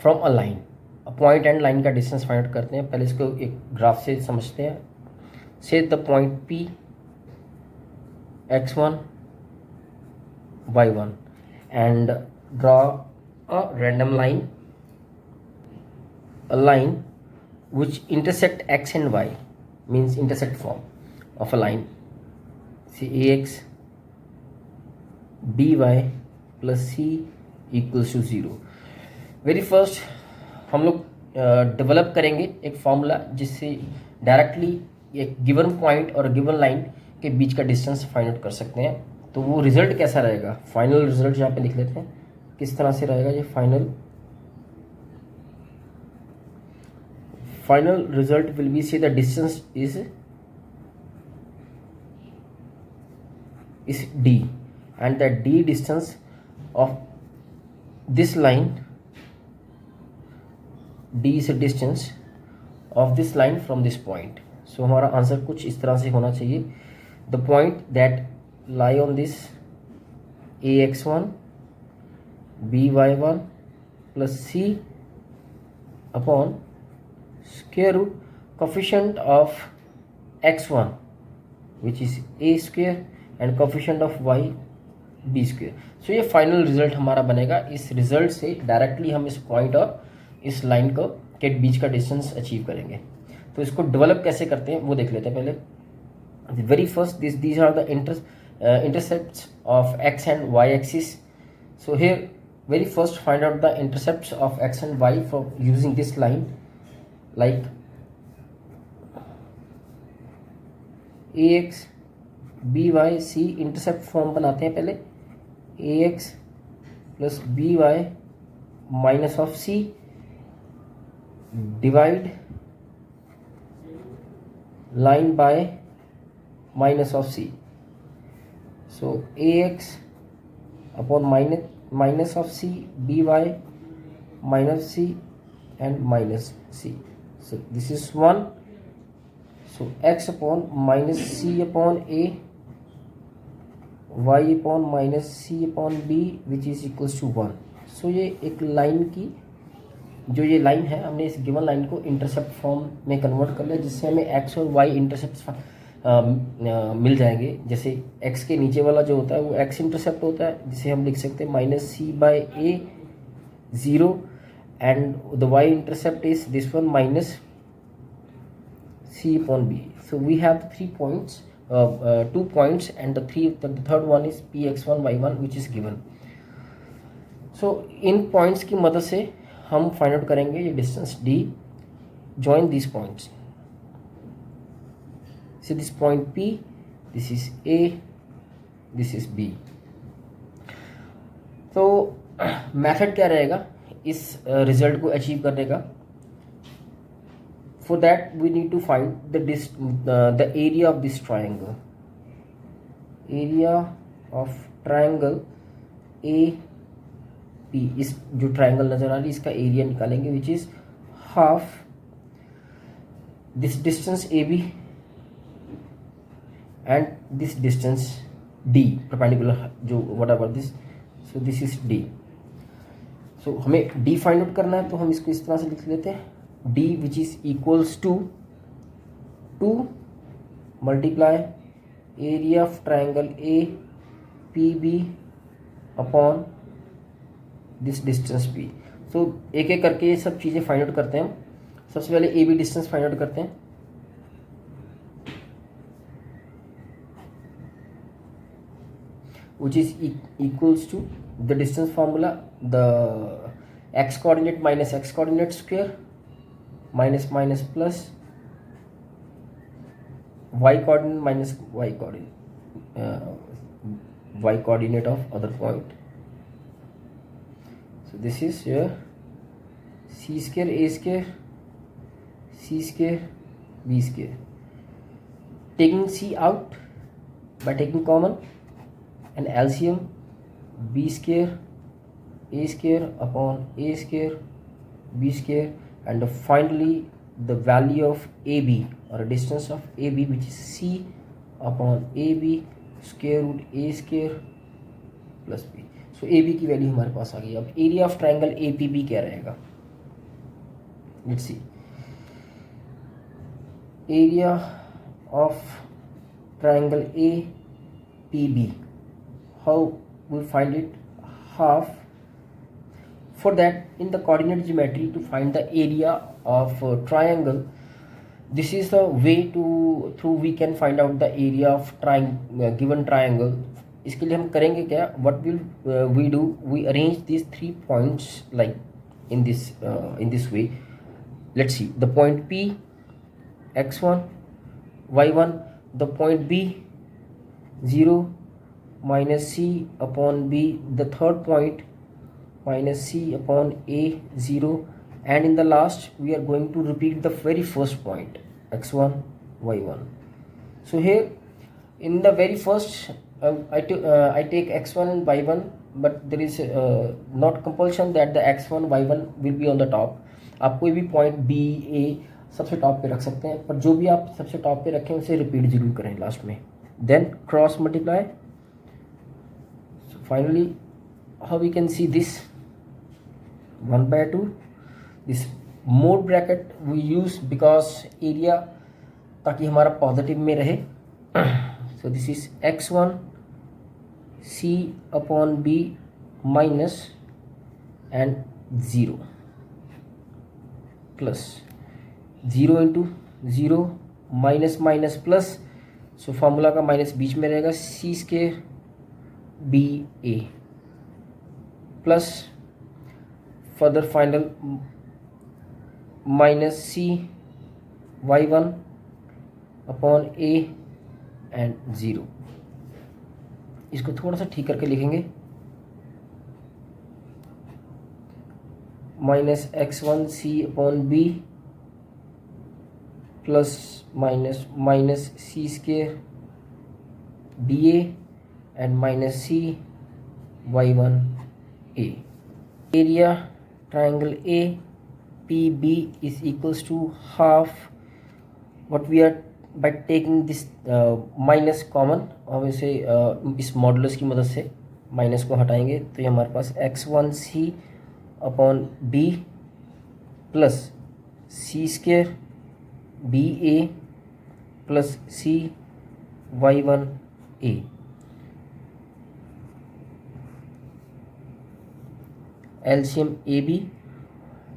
From a line, point and line का distance find out करते हैं। पहले इसको एक ग्राफ से समझते हैं। से the point P x1 y1 and draw a random line, a line which intersect x and y, means intersect form of a line, say ax by plus c equals to 0। Very first हम लोग develop करेंगे एक formula जिससे directly एक given point और given line के बीच का distance find out कर सकते हैं। तो वो रिजल्ट कैसा रहेगा, फाइनल रिजल्ट यहाँ पे लिख लेते हैं। किस तरह से रहेगा ये final result will be see the distance is d and the d distance of this line, d is a distance of this line from this point। so हमारा आंसर कुछ इस तरह से होना चाहिए, the point that lie on this ax1 by1 plus c upon square root coefficient of x1 which is a square and coefficient of y b square. So ये final result हमारा बनेगा। इस रिजल्ट से डायरेक्टली हम इस point और इस line को के बीच का डिस्टेंस अचीव करेंगे। तो इसको डेवलप कैसे करते हैं वो देख लेते हैं पहले। Very first these are the intercepts of x and y axis. So here very first find out the intercepts of x and y for using this line, like ax b y c intercept form बनाते हैं पहले, a x plus b y minus of c divide line by minus of c. So a x upon minus of c b y minus c and minus c. So this is 1। So x upon minus c upon a y upon minus c upon b which is equals to 1। So ये एक line की जो ये line है, हमने इस given line को intercept form में कन्वर्ट कर लिया, जिससे हमें x और y इंटरसेप्ट मिल जाएंगे। जैसे x के नीचे वाला जो होता है वो x इंटरसेप्ट होता है, जिसे हम लिख सकते हैं minus c by a 0 and the y intercept is this one minus c upon b। so we have 3 points, 2 points and the third one is px1 y1 which is given। so in points की मदद से हम find out करेंगे ये distance d। join these points, see this point p, this is a, this is b। तो method क्या रहेगा इस रिजल्ट को अचीव करने का। For that we need to find the area of this triangle, area of triangle AP। इस जो triangle नजर आ रही है इसका एरिया निकालेंगे which is half this distance AB and this distance D perpendicular जो whatever this, so this is D। so हमें D find out करना है, तो हम इसको इस तरह से लिख लेते हैं d which is equals to 2 multiply area of triangle APB upon this distance B। so एक एक करके ये सब चीज़ें फाइंड आउट करते हैं। सबसे पहले AB डिस्टेंस फाइंड आउट करते हैं। which is equals to the distance formula, the x coordinate minus x coordinate square minus minus plus y coordinate minus y coordinate of other point। so this is here c square a square c square b square, taking c out by taking common and LCM b square a square upon a square b square, and finally the value of AB or distance of AB which is c upon AB square root a square plus b। so AB की value हमारे पास आ गई। अब area of triangle APB क्या रहेगा, let's see area of triangle APB. How we find it? Half. For that, in the coordinate geometry, to find the area of triangle, this is the way through we can find out the area of given triangle. इसके लिए हम करेंगे क्या? What will we do? We arrange these 3 points like in this way. Let's see the point P, x1, y1. The point B 0 minus C upon B, the third point minus C upon A 0, and in the last we are going to repeat the very first point x1 y1. So here in the very first I take x1 and y1, but there is not compulsion that the x1 y1 will be on the top. आप कोई भी point B A सबसे top पे रख सकते हैं, पर जो भी आप सबसे टॉप पे रखें उसे रिपीट जरूर करें लास्ट में. Then cross multiply. So finally how we can see this 1/2. This more bracket we use because area ताकि हमारा पॉजिटिव में रहे. So this is x1 C upon B minus and 0 plus 0 into 0 minus minus plus. So formula का minus बीच में रहेगा c square b a plus further final minus c y1 upon a and 0. इसको थोड़ा सा ठीक करके लिखेंगे minus x1 C upon b plus minus c square b a and minus c y1 a. Area triangle A P B is equals to half. What we are by taking this minus common, हम इसे इस modulus की मदद से minus को हटाएंगे तो ये हमारे पास x1 C upon b plus c square b a plus c y1 a. LCM AB.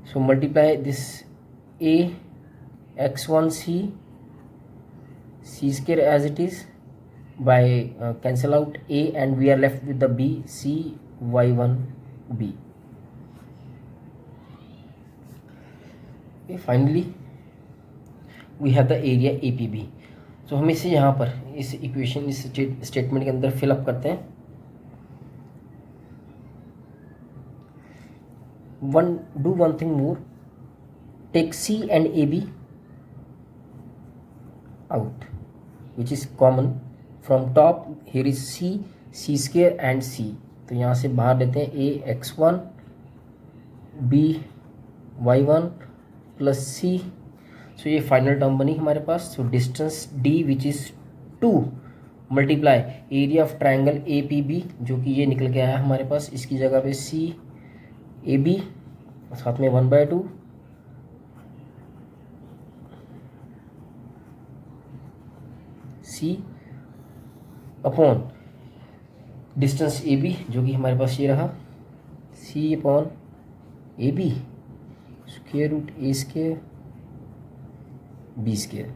So multiply this a x1 C square as it is by cancel out a and we are left with the b C y1 b. Okay, finally we have the area APB. so हम इसे यहाँ पर इस equation इस statement के अंदर fill up करते हैं. do one thing more. Take C and AB out, which is common. From top here is C square and C. तो यहाँ से बाहर लेते हैं A x1 B y1 plus C. So ये फाइनल टर्म बनी हमारे पास. So distance D which is 2 multiply area of triangle APB जो कि ये निकल के आया हमारे पास. इसकी जगह पे CAB साथ में 1/2 C अपॉन डिस्टेंस AB जो कि हमारे पास ये रहा C upon AB square root A square B square.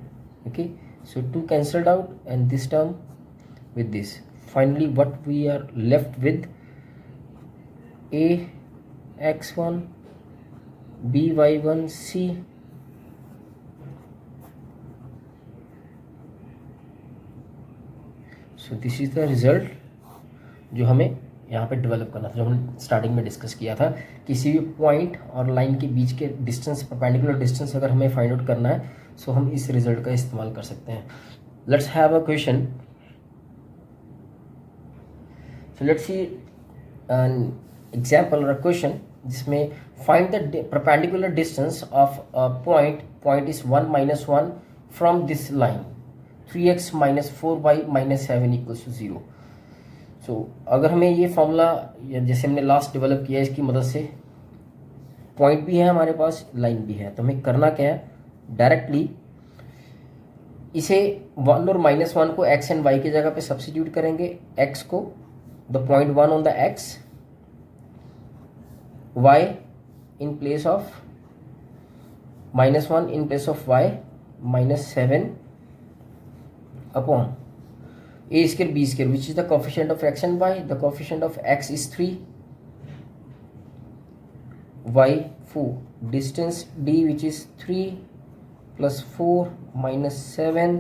Okay, so 2 cancelled out and this term with this. Finally what we are left with A x1 B y1 C so this is the result जो हमें यहाँ पे develop करना था, जो हमने starting में discuss किया था. किसी भी पॉइंट और लाइन के बीच के डिस्टेंस परपेंडिकुलर डिस्टेंस अगर हमें फाइंड आउट करना है सो हम इस रिजल्ट का इस्तेमाल कर सकते हैं. Let's have a question. So let's see an example और अ क्वेश्चन जिसमें find the perpendicular distance of a point is 1 - 1 from this line 3x - 4y - 7 = 0. So अगर हमें ये फॉर्मूला जैसे हमने लास्ट डेवलप किया इसकी मदद से पॉइंट भी है हमारे पास, लाइन भी है। तो हमें करना क्या है, डायरेक्टली इसे 1 और -1 को x एंड y की जगह पे सब्स्टिट्यूट करेंगे। x को the point 1 on the x, y in place of -1 in place of y, -7 upon a square b square which is the coefficient of x and y. The coefficient of x is 3, y 4, distance d which is 3 plus 4 minus 7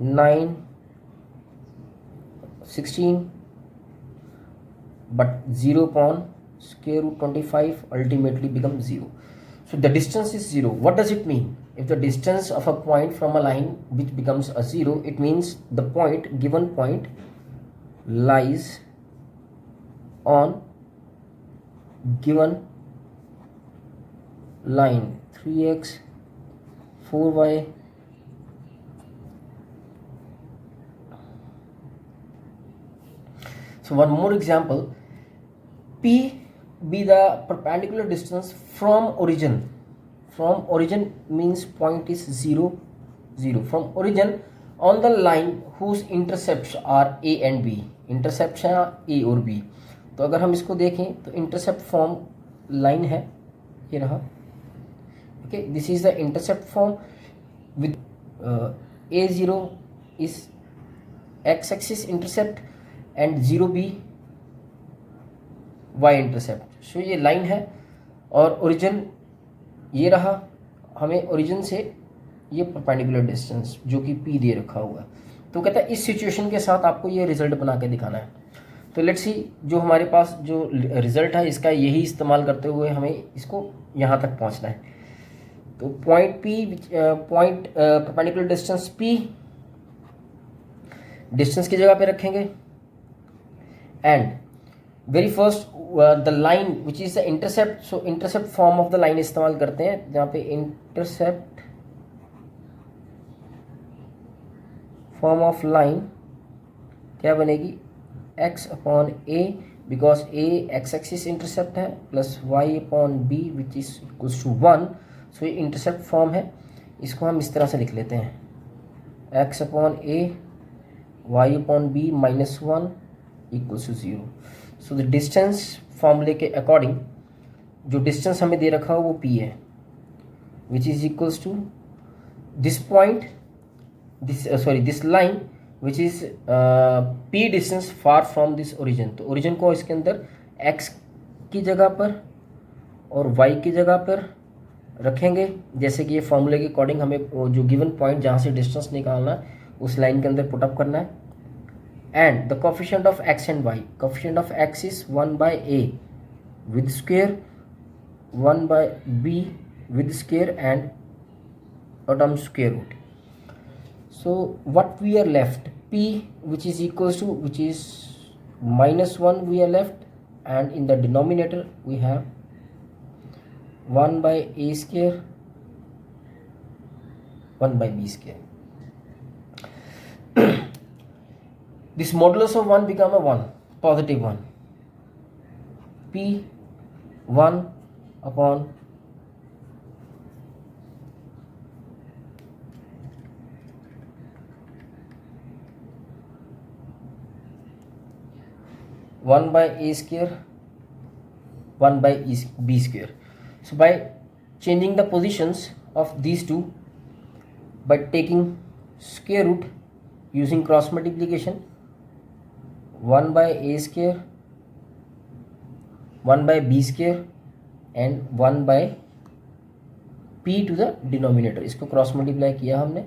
9 16, but 0 upon square root 25 ultimately becomes 0. So the distance is 0. What does it mean? If the distance of a point from a line which becomes a 0, it means the point, given point, lies on given line 3x 4y So one more example, P be the perpendicular distance from origin. From origin means point is 0 0 from origin on the line whose intercepts are a and b. Intercept है a और b। तो अगर हम इसको देखें तो intercept form line है, ये रहा। Okay, this is the intercept form with a0 is x axis intercept and 0b y intercept. So ये लाइन है और ओरिजिन ये रहा। हमें ओरिजिन से ये परपेंडिकुलर डिस्टेंस जो कि p दे रखा हुआ है। तो कहता है इस सिचुएशन के साथ आपको ये रिजल्ट बना के दिखाना है। तो लेट्स सी, जो हमारे पास जो रिजल्ट है इसका यही इस्तेमाल करते हुए हमें इसको यहाँ तक पहुँचना है। तो point p, point perpendicular distance p distance की जगह पे रखेंगे and very first the line which is the intercept. So intercept form of the line इस्तेमाल करते हैं जहाँ पे इंटरसेप्ट फॉर्म ऑफ लाइन क्या बनेगी, x upon a, because a x axis intercept है, plus y upon b which is equals to 1। So ये intercept form है, इसको हम इस तरह से लिख लेते हैं, x upon a y upon b minus 1 equals to 0। So the distance फॉर्मूले के अकॉर्डिंग जो डिस्टेंस हमें दे रखा हो वो p है, which is equals to this point, this line which is p distance far from this origin. तो origin को इसके अंदर x की जगह पर और y की जगह पर रखेंगे, जैसे कि ये फॉर्मूले के अकॉर्डिंग हमें जो गिवन पॉइंट जहाँ से डिस्टेंस निकालना है उस लाइन के अंदर पुटअप करना है। And the coefficient of x and y, coefficient of x is 1/a with square, 1/b with square and term square root. So what we are left, p which is equals to, which is -1 we are left, and in the denominator we have 1/a square 1/b square. This modulus of 1 become a 1, positive 1. p 1 upon 1/a square 1/b square. So by changing the positions of these two, by taking square root using cross multiplication, 1/a square 1/b square and 1/p to the denominator, इसको cross multiply किया हमने,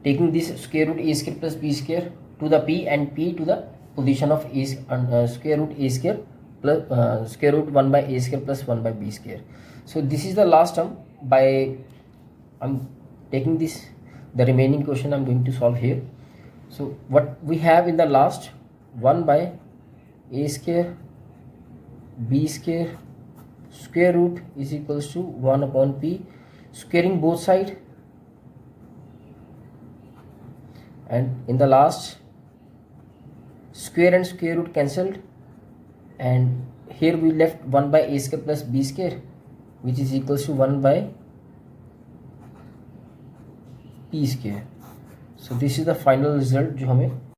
taking this square root a square plus b square to the p and p to the position of a square root a square plus square root 1/a square plus 1/b square. So this is the last term. By I'm taking this, the remaining question I'm going to solve here. So what we have in the last, 1/a square b square square root is equals to 1 upon p, squaring both sides, and in the last square and square root cancelled, and here we left 1 by a square plus b square which is equals to 1 by p square. So this is the final result जो हमें